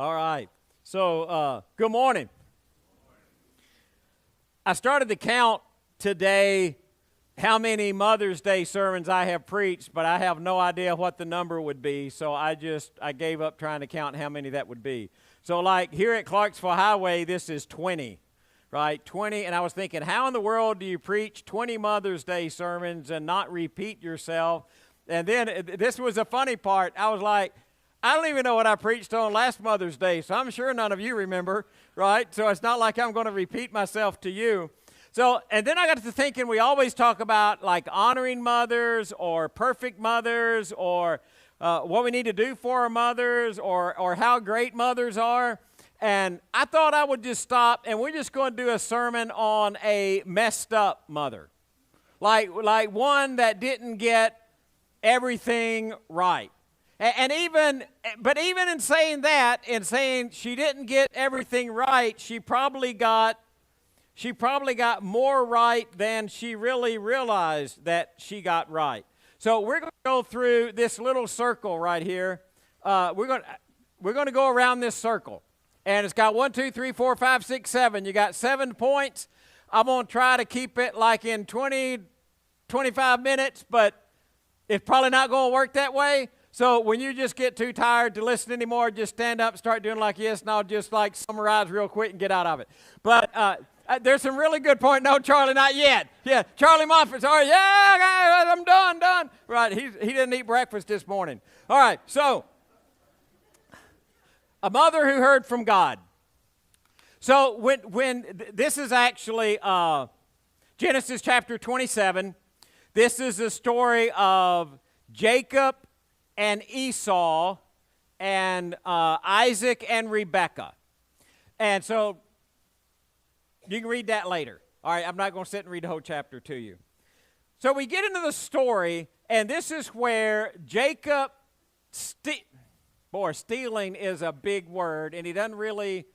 All right. So, good morning. I started to count today how many Mother's Day sermons I have preached, but I have no idea what the number would be, so I gave up trying to count how many that would be. So, like, here at Clarksville Highway, this is 20, right? 20, and I was thinking, how in the world do you preach 20 Mother's Day sermons and not repeat yourself? And then, this was a funny part. I was like, I don't even know what I preached on last Mother's Day, so I'm sure none of you remember, right? So it's not like I'm going to repeat myself to you. So, and then I got to thinking, we always talk about like honoring mothers or perfect mothers or what we need to do for our mothers or how great mothers are. And I thought I would just stop and we're just going to do a sermon on a messed up mother. Like one that didn't get everything right. But even in saying that, in saying she didn't get everything right, she probably got more right than she really realized that she got right. So we're going to go through this little circle right here. We're going to go around this circle, and it's got 1, 2, 3, 4, 5, 6, 7. You got 7 points. I'm going to try to keep it like in 20, 25 minutes, but it's probably not going to work that way. So when you just get too tired to listen anymore, just stand up and start doing like this, and I'll just like summarize real quick and get out of it. But there's some really good points. No, Charlie, not yet. Yeah, Charlie Moffitt's all right. Yeah, I'm done. Right, he didn't eat breakfast this morning. All right, so a mother who heard from God. So when this is actually Genesis chapter 27. This is the story of Jacob and Esau, and Isaac and Rebekah. And so you can read that later. All right, I'm not going to sit and read the whole chapter to you. So we get into the story, and this is where Jacob, stealing is a big word, and he doesn't really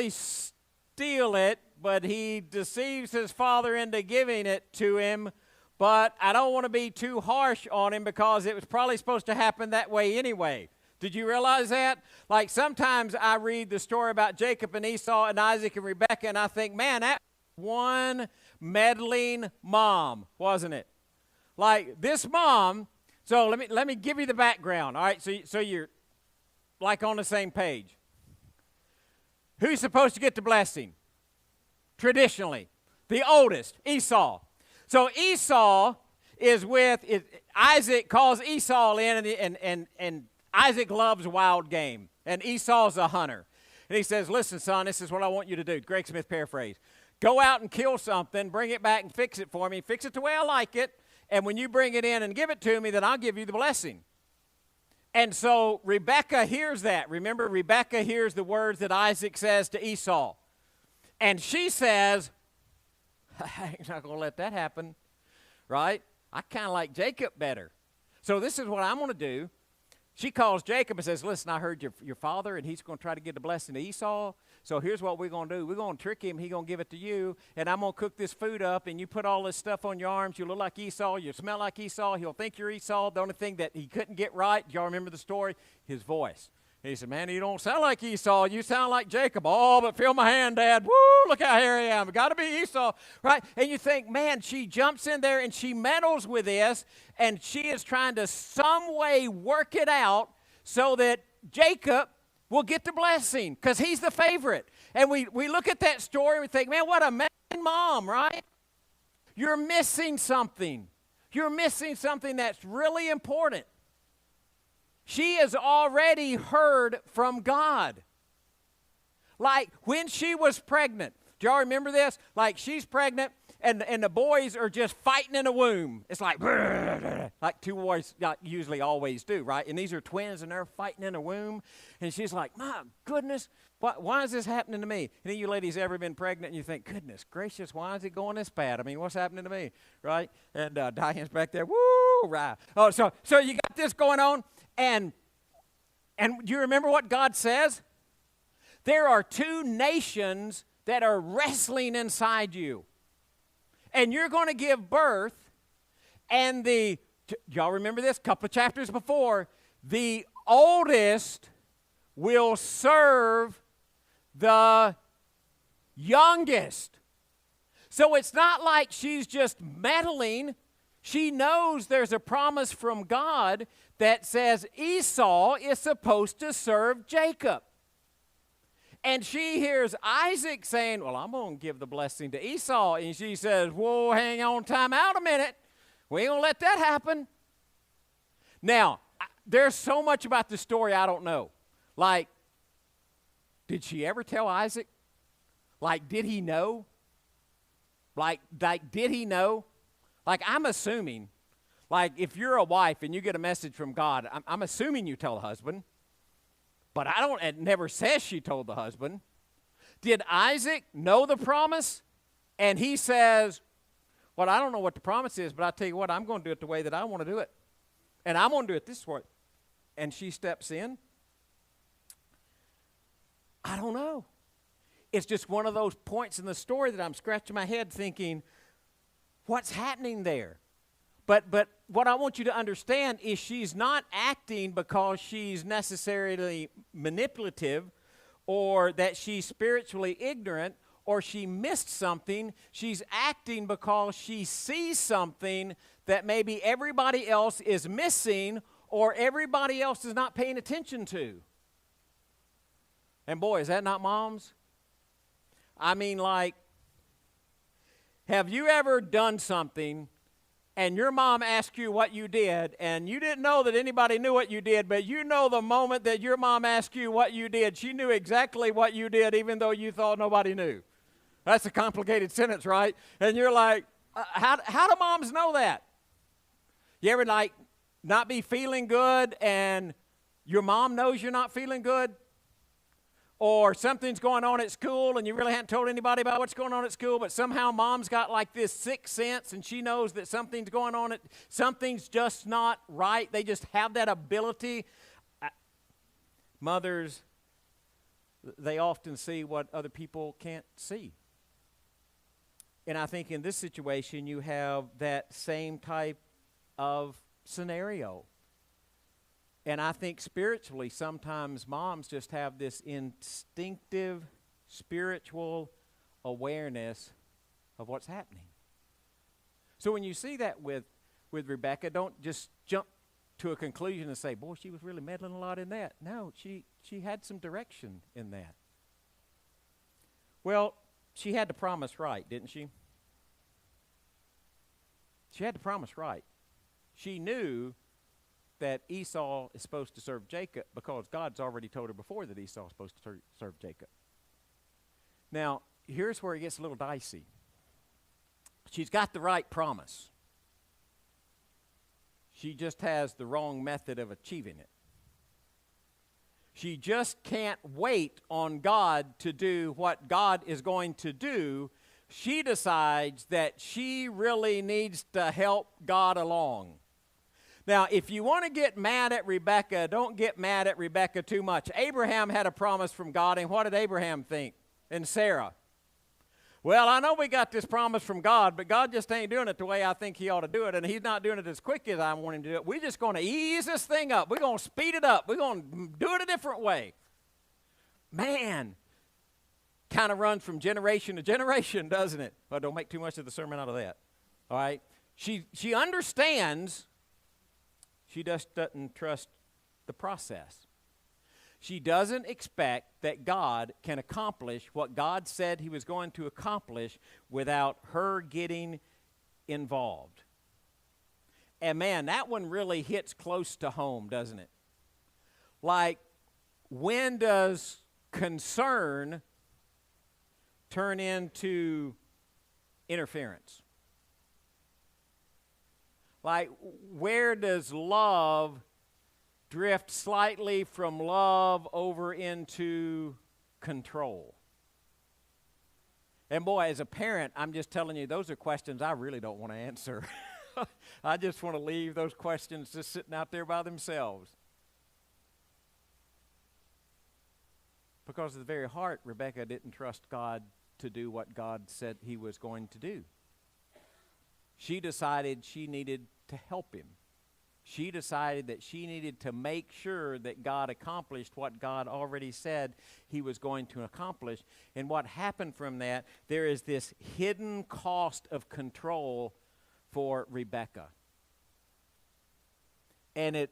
steal it, but he deceives his father into giving it to him. But I don't want to be too harsh on him because it was probably supposed to happen that way anyway. Did you realize that? Like sometimes I read the story about Jacob and Esau and Isaac and Rebekah, and I think, man, that was one meddling mom, wasn't it? Like this mom. So let me give you the background. All right, so you're like on the same page. Who's supposed to get the blessing? Traditionally, the oldest, Esau. So Esau is Isaac calls Esau in, and Isaac loves wild game, and Esau's a hunter. And he says, listen, son, this is what I want you to do. Greg Smith paraphrase. Go out and kill something, bring it back and fix it for me. Fix it the way I like it, and when you bring it in and give it to me, then I'll give you the blessing. And so Rebekah hears that. Remember, Rebekah hears the words that Isaac says to Esau. And she says, I'm not going to let that happen, right? I kind of like Jacob better. So this is what I'm going to do. She calls Jacob and says, listen, I heard your father, and he's going to try to get the blessing to Esau. So here's what we're going to do. We're going to trick him. He's going to give it to you, and I'm going to cook this food up, and you put all this stuff on your arms. You look like Esau. You smell like Esau. He'll think you're Esau. The only thing that he couldn't get right, do y'all remember the story? His voice. He said, man, you don't sound like Esau. You sound like Jacob. Oh, but feel my hand, Dad. Woo, look how hairy I am. Got to be Esau, right? And you think, man, she jumps in there and she meddles with this, and she is trying to some way work it out so that Jacob will get the blessing because he's the favorite. And we look at that story and we think, man, what a man mom, right? You're missing something. You're missing something that's really important. She has already heard from God. Like when she was pregnant. Do y'all remember this? Like she's pregnant and the boys are just fighting in the womb. It's like two boys usually always do, right? And these are twins and they're fighting in the womb. And she's like, my goodness, why is this happening to me? Any of you ladies ever been pregnant and you think, goodness gracious, why is it going this bad? I mean, what's happening to me, right? And Diane's back there, woo, right. Oh, so you got this going on. And do you remember what God says? There are 2 nations that are wrestling inside you. And you're going to give birth, and y'all remember this? A couple of chapters before, the oldest will serve the youngest. So it's not like she's just meddling. She knows there's a promise from God that says Esau is supposed to serve Jacob. And she hears Isaac saying, well, I'm going to give the blessing to Esau. And she says, whoa, hang on, time out a minute. We ain't going to let that happen. Now, there's so much about this story I don't know. Like, did she ever tell Isaac? Like, did he know? Like, did he know? Like, I'm assuming, like, if you're a wife and you get a message from God, I'm assuming you tell the husband. But it never says she told the husband. Did Isaac know the promise? And he says, well, I don't know what the promise is, but I'll tell you what, I'm going to do it the way that I want to do it. And I'm going to do it this way. And she steps in. I don't know. It's just one of those points in the story that I'm scratching my head thinking, what's happening there? But what I want you to understand is she's not acting because she's necessarily manipulative or that she's spiritually ignorant or she missed something. She's acting because she sees something that maybe everybody else is missing or everybody else is not paying attention to. And boy, is that not moms? I mean, like, have you ever done something and your mom asked you what you did, and you didn't know that anybody knew what you did, but you know the moment that your mom asked you what you did, she knew exactly what you did, even though you thought nobody knew. That's a complicated sentence, right? And you're like, how do moms know that? You ever, like, not be feeling good, and your mom knows you're not feeling good? Or something's going on at school and you really haven't told anybody about what's going on at school, but somehow mom's got like this sixth sense and she knows that something's going on, something's just not right. They just have that ability. Mothers, they often see what other people can't see. And I think in this situation you have that same type of scenario. And I think spiritually, sometimes moms just have this instinctive spiritual awareness of what's happening. So when you see that with Rebekah, don't just jump to a conclusion and say, boy, she was really meddling a lot in that. No, she had some direction in that. Well, she had the promise right, didn't she? She had the promise right. She knew that Esau is supposed to serve Jacob because God's already told her before that Esau is supposed to serve Jacob. Now, here's where it gets a little dicey. She's got the right promise. She just has the wrong method of achieving it. She just can't wait on God to do what God is going to do. She decides that she really needs to help God along. Now, if you want to get mad at Rebekah, don't get mad at Rebekah too much. Abraham had a promise from God, and what did Abraham think? And Sarah? Well, I know we got this promise from God, but God just ain't doing it the way I think he ought to do it, and he's not doing it as quick as I want him to do it. We're just going to ease this thing up. We're going to speed it up. We're going to do it a different way. Man, kind of runs from generation to generation, doesn't it? Well, don't make too much of the sermon out of that. All right? She understands. She just doesn't trust the process. She doesn't expect that God can accomplish what God said he was going to accomplish without her getting involved. And man, that one really hits close to home, doesn't it? Like, when does concern turn into interference? Like, where does love drift slightly from love over into control? And boy, as a parent, I'm just telling you, those are questions I really don't want to answer. I just want to leave those questions just sitting out there by themselves. Because of the very heart, Rebekah didn't trust God to do what God said he was going to do. She decided she needed to help him. She decided that she needed to make sure that God accomplished what God already said he was going to accomplish. And what happened from that, there is this hidden cost of control for Rebekah. And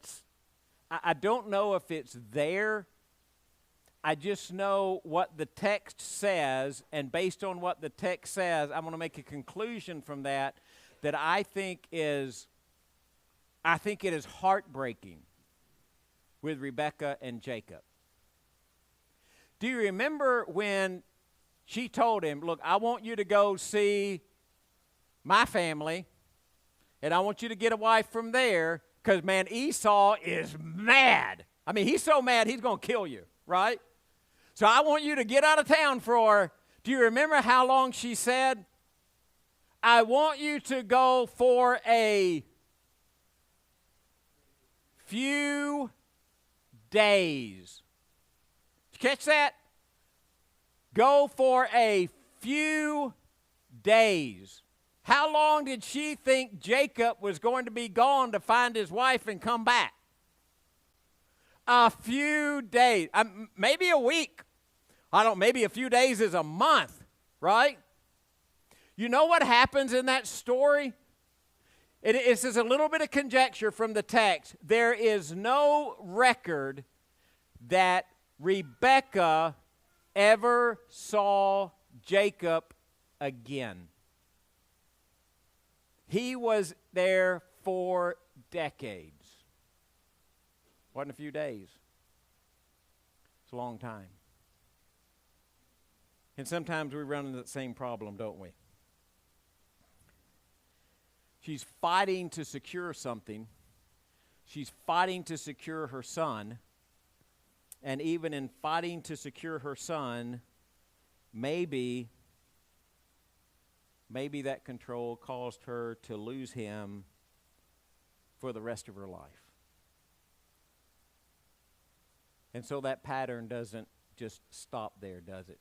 I don't know if it's there. I just know what the text says, and based on what the text says, I'm going to make a conclusion from that I think it is heartbreaking with Rebekah and Jacob. Do you remember when she told him, look, I want you to go see my family, and I want you to get a wife from there, because, man, Esau is mad. I mean, he's so mad he's going to kill you, right? So I want you to get out of town for, do you remember how long she said? I want you to go for a few days. Did you catch that? Go for a few days. How long did she think Jacob was going to be gone to find his wife and come back? A few days. Maybe a week. Maybe a few days is a month, right? You know what happens in that story? It's just a little bit of conjecture from the text. There is no record that Rebekah ever saw Jacob again. He was there for decades. Wasn't a few days. It's a long time. And sometimes we run into that same problem, don't we? She's fighting to secure something. She's fighting to secure her son. And even in fighting to secure her son, maybe that control caused her to lose him for the rest of her life. And so that pattern doesn't just stop there, does it?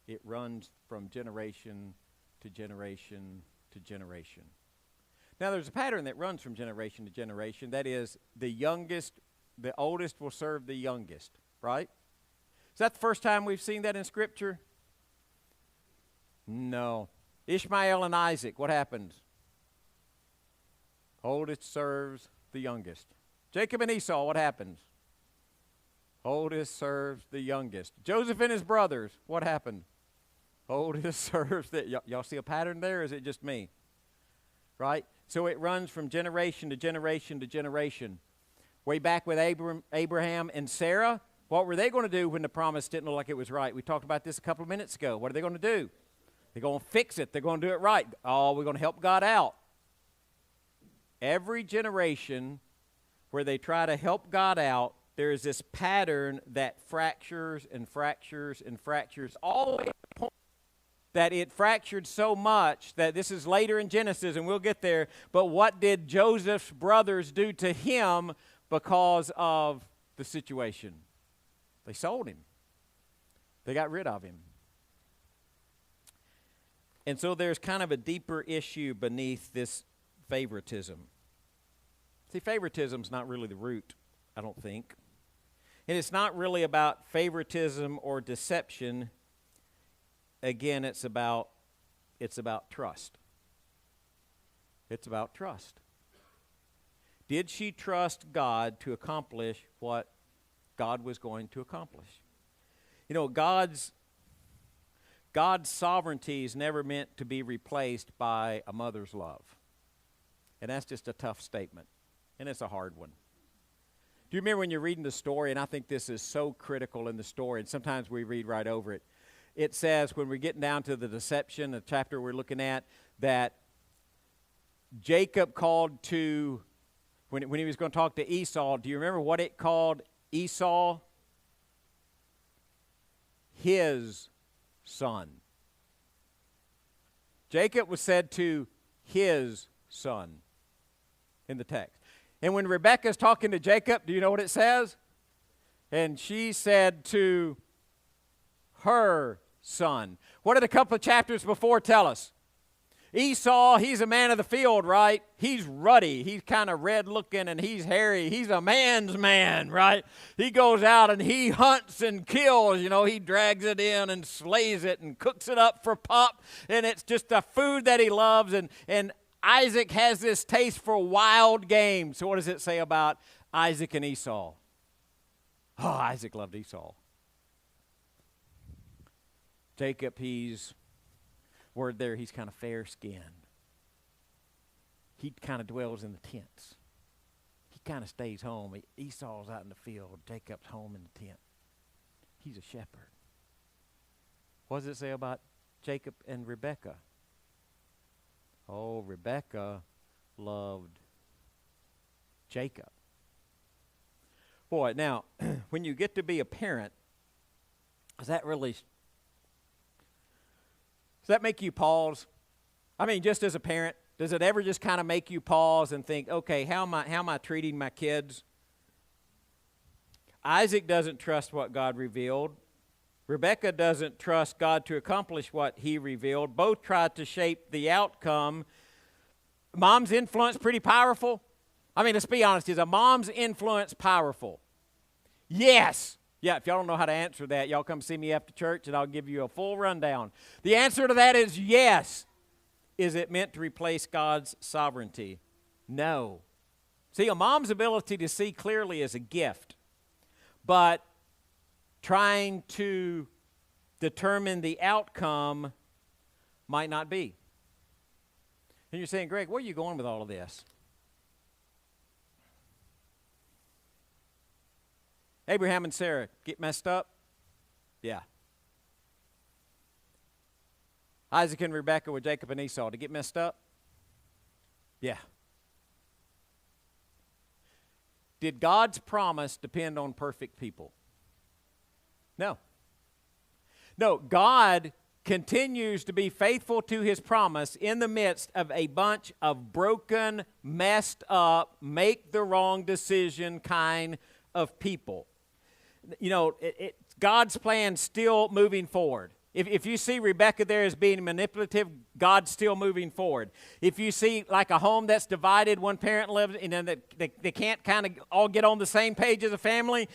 It runs from generation to generation to generation. Now, there's a pattern that runs from generation to generation. That is, the oldest will serve the youngest, right? Is that the first time we've seen that in Scripture? No. Ishmael and Isaac, what happens? Oldest serves the youngest. Jacob and Esau, what happens? Oldest serves the youngest. Joseph and his brothers, what happened? Oldest serves the... Y'all see a pattern there, or is it just me? Right? So it runs from generation to generation to generation. Way back with Abraham and Sarah, what were they going to do when the promise didn't look like it was right? We talked about this a couple of minutes ago. What are they going to do? They're going to fix it. They're going to do it right. Oh, we're going to help God out. Every generation where they try to help God out, there is this pattern that fractures and fractures and fractures all the way to the point that it fractured so much that this is later in Genesis, and we'll get there. But what did Joseph's brothers do to him because of the situation? They sold him. They got rid of him. And so there's kind of a deeper issue beneath this favoritism. See, favoritism's not really the root, I don't think. And it's not really about favoritism or deception. Again, it's about trust. It's about trust. Did she trust God to accomplish what God was going to accomplish? You know, God's sovereignty is never meant to be replaced by a mother's love. And that's just a tough statement. And it's a hard one. Do you remember when you're reading the story, and I think this is so critical in the story, and sometimes we read right over it. It says, when we're getting down to the deception, the chapter we're looking at, that Jacob called to, when he was going to talk to Esau, do you remember what it called Esau? His son. Jacob was said to his son in the text. And when Rebekah's talking to Jacob, do you know what it says? And she said to her son. What did a couple of chapters before tell us? Esau, he's a man of the field, right? He's ruddy. He's kind of red looking and he's hairy. He's a man's man, right? He goes out and he hunts and kills. You know, he drags it in and slays it and cooks it up for pop. And it's just a food that he loves. And Isaac has this taste for wild game. So what does it say about Isaac and Esau? Oh, Isaac loved Esau. Jacob, he's kind of fair-skinned. He kind of dwells in the tents. He kind of stays home. Esau's out in the field. Jacob's home in the tent. He's a shepherd. What does it say about Jacob and Rebekah? Oh, Rebekah loved Jacob. Boy, now, when you get to be a parent, does that make you pause? I mean, just as a parent, does it ever just kind of make you pause and think, okay, how am I treating my kids? Isaac doesn't trust what God revealed. Rebekah doesn't trust God to accomplish what he revealed. Both tried to shape the outcome. Mom's influence pretty powerful? I mean, let's be honest, is a mom's influence powerful? Yes. Yeah, if y'all don't know how to answer that, y'all come see me after church and I'll give you a full rundown. The answer to that is yes. Is it meant to replace God's sovereignty? No. See, a mom's ability to see clearly is a gift, but trying to determine the outcome might not be. And you're saying, Greg, where are you going with all of this? Abraham and Sarah get messed up? Yeah. Isaac and Rebekah with Jacob and Esau to get messed up? Yeah. Did God's promise depend on perfect people? No. No, God continues to be faithful to his promise in the midst of a bunch of broken, messed up, make the wrong decision kind of people. You know, God's plan still moving forward. If you see Rebekah there as being manipulative, God's still moving forward. If you see like a home that's divided, one parent lives, and then they can't kind of all get on the same page as a family,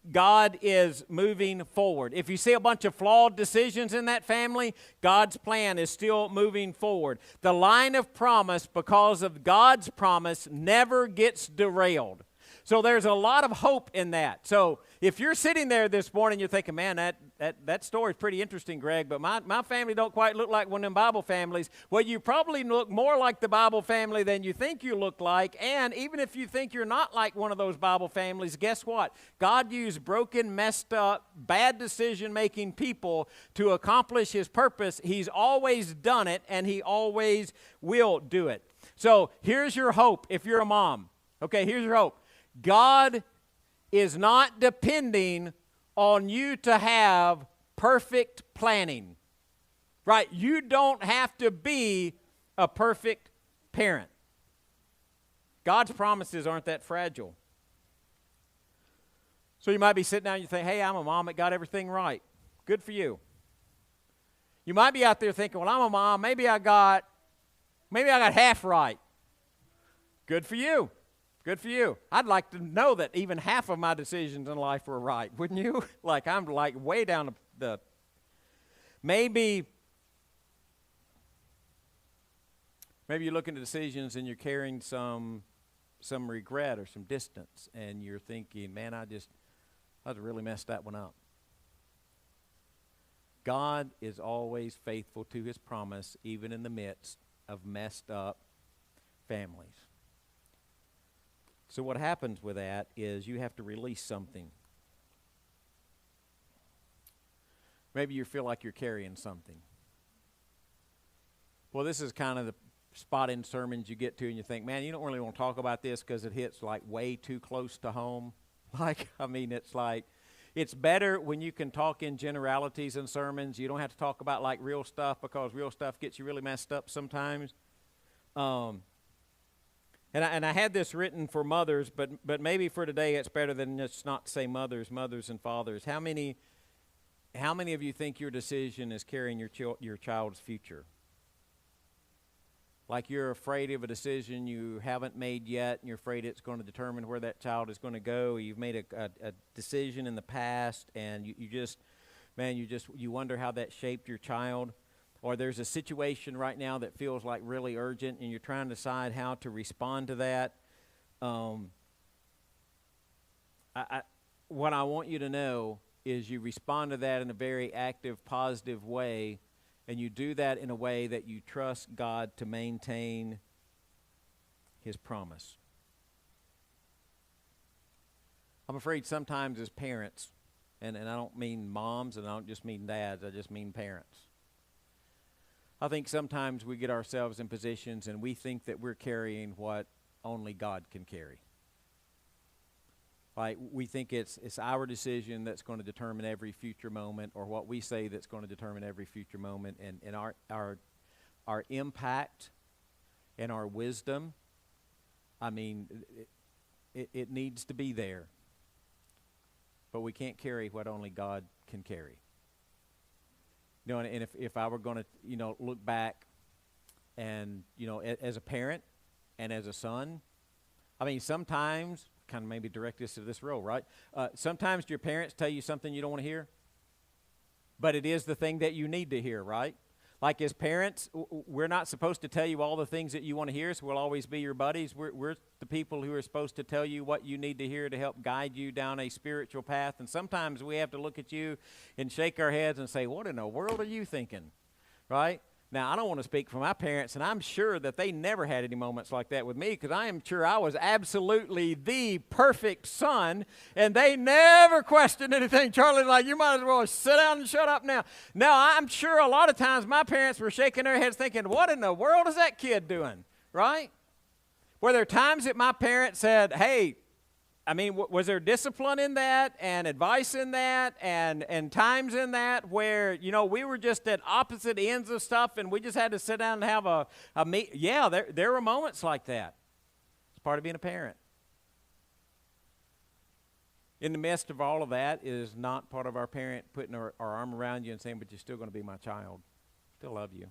God is moving forward. If you see a bunch of flawed decisions in that family, God's plan is still moving forward. The line of promise, because of God's promise, never gets derailed. So there's a lot of hope in that. So if you're sitting there this morning, you're thinking, man, that story's pretty interesting, Greg, but my family don't quite look like one of them Bible families. Well, you probably look more like the Bible family than you think you look like. And even if you think you're not like one of those Bible families, guess what? God used broken, messed up, bad decision-making people to accomplish his purpose. He's always done it, and he always will do it. So here's your hope if you're a mom. Okay, here's your hope. God is not depending on you to have perfect planning, right? You don't have to be a perfect parent. God's promises aren't that fragile. So you might be sitting down and you think, hey, I'm a mom that got everything right. Good for you. You might be out there thinking, well, I'm a mom, maybe I got half right. Good for you. Good for you. I'd like to know that even half of my decisions in life were right, wouldn't you? Like I'm like way down the maybe you're looking at decisions and you're carrying some regret or some distance, and you're thinking, man, I really messed that one up. God is always faithful to his promise, even in the midst of messed up families. So what happens with that is you have to release something. Maybe you feel like you're carrying something. Well, this is kind of the spot in sermons you get to and you think, man, you don't really want to talk about this because it hits like way too close to home. It's better when you can talk in generalities in sermons. You don't have to talk about like real stuff, because real stuff gets you really messed up sometimes. And I had this written for mothers, but maybe for today it's better than just not to say mothers and fathers. How many of you think your decision is carrying your child's future? like you're afraid of a decision you haven't made yet, and you're afraid it's going to determine where that child is going to go. You've made a decision in the past, and you wonder how that shaped your child. Or there's a situation right now that feels like really urgent, and you're trying to decide how to respond to that. What I want you to know is you respond to that in a very active, positive way, and you do that in a way that you trust God to maintain His promise. I'm afraid sometimes as parents, and I don't mean moms, and I don't just mean dads, I just mean parents. I think sometimes we get ourselves in positions and we think that we're carrying what only God can carry. Like we think it's our decision that's going to determine every future moment, or what we say that's going to determine every future moment, and our impact and our wisdom, I mean, it needs to be there. But we can't carry what only God can carry. You know, and if I were going to, look back and, as a parent and as a son, I mean, sometimes, kind of maybe direct this to this role, right? Sometimes your parents tell you something you don't want to hear, but it is the thing that you need to hear, right? Like as parents, we're not supposed to tell you all the things that you want to hear, so we'll always be your buddies. We're the people who are supposed to tell you what you need to hear to help guide you down a spiritual path. And sometimes we have to look at you and shake our heads and say, what in the world are you thinking, right? Now, I don't want to speak for my parents, and I'm sure that they never had any moments like that with me, because I am sure I was absolutely the perfect son, and they never questioned anything. Charlie's like, you might as well sit down and shut up now. Now, I'm sure a lot of times my parents were shaking their heads thinking, what in the world is that kid doing, right? Were there times that my parents said, hey, I mean, was there discipline in that and advice in that and times in that where, we were just at opposite ends of stuff and we just had to sit down and have a meet? Yeah, there were moments like that. It's part of being a parent. In the midst of all of that is not part of our parent putting our arm around you and saying, but you're still going to be my child. Still love you.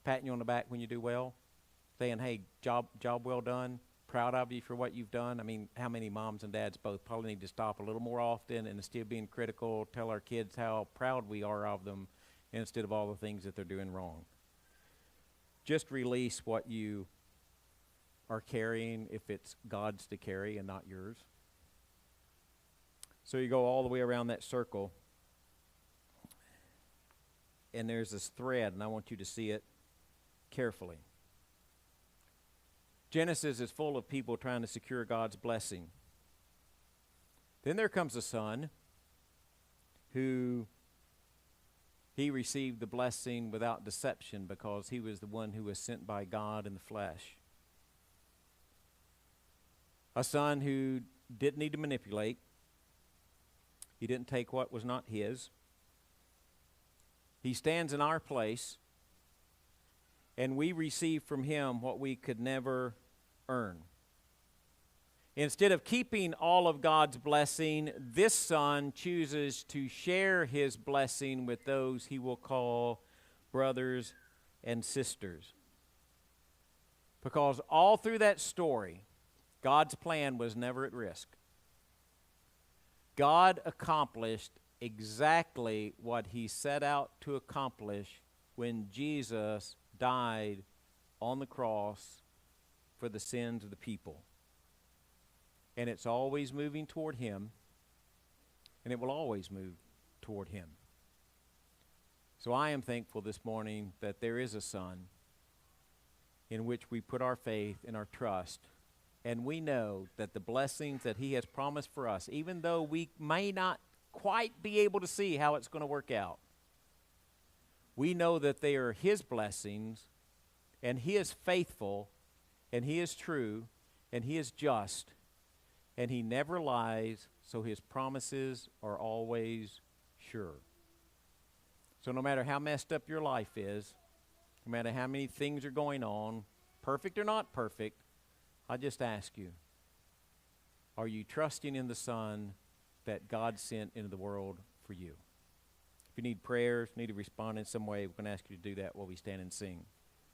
Patting you on the back when you do well. Saying, hey, job well done. Proud of you for what you've done. I mean, how many moms and dads both probably need to stop a little more often and instead of being critical, tell our kids how proud we are of them instead of all the things that they're doing wrong. Just release what you are carrying if it's God's to carry and not yours. So you go all the way around that circle, and there's this thread, and I want you to see it carefully. Genesis is full of people trying to secure God's blessing. Then there comes a son who he received the blessing without deception because he was the one who was sent by God in the flesh. A son who didn't need to manipulate. He didn't take what was not his. He stands in our place. And we receive from him what we could never earn. Instead of keeping all of God's blessing, this son chooses to share his blessing with those he will call brothers and sisters. Because all through that story, God's plan was never at risk. God accomplished exactly what he set out to accomplish when Jesus died on the cross for the sins of the people. And it's always moving toward him, and it will always move toward him. So I am thankful this morning that there is a son in which we put our faith and our trust, and we know that the blessings that he has promised for us, even though we may not quite be able to see how it's going to work out, we know that they are his blessings, and he is faithful, and he is true, and he is just, and he never lies, so his promises are always sure. So no matter how messed up your life is, no matter how many things are going on, perfect or not perfect, I just ask you, are you trusting in the Son that God sent into the world for you? If you need prayers, need to respond in some way, we're going to ask you to do that while we stand and sing.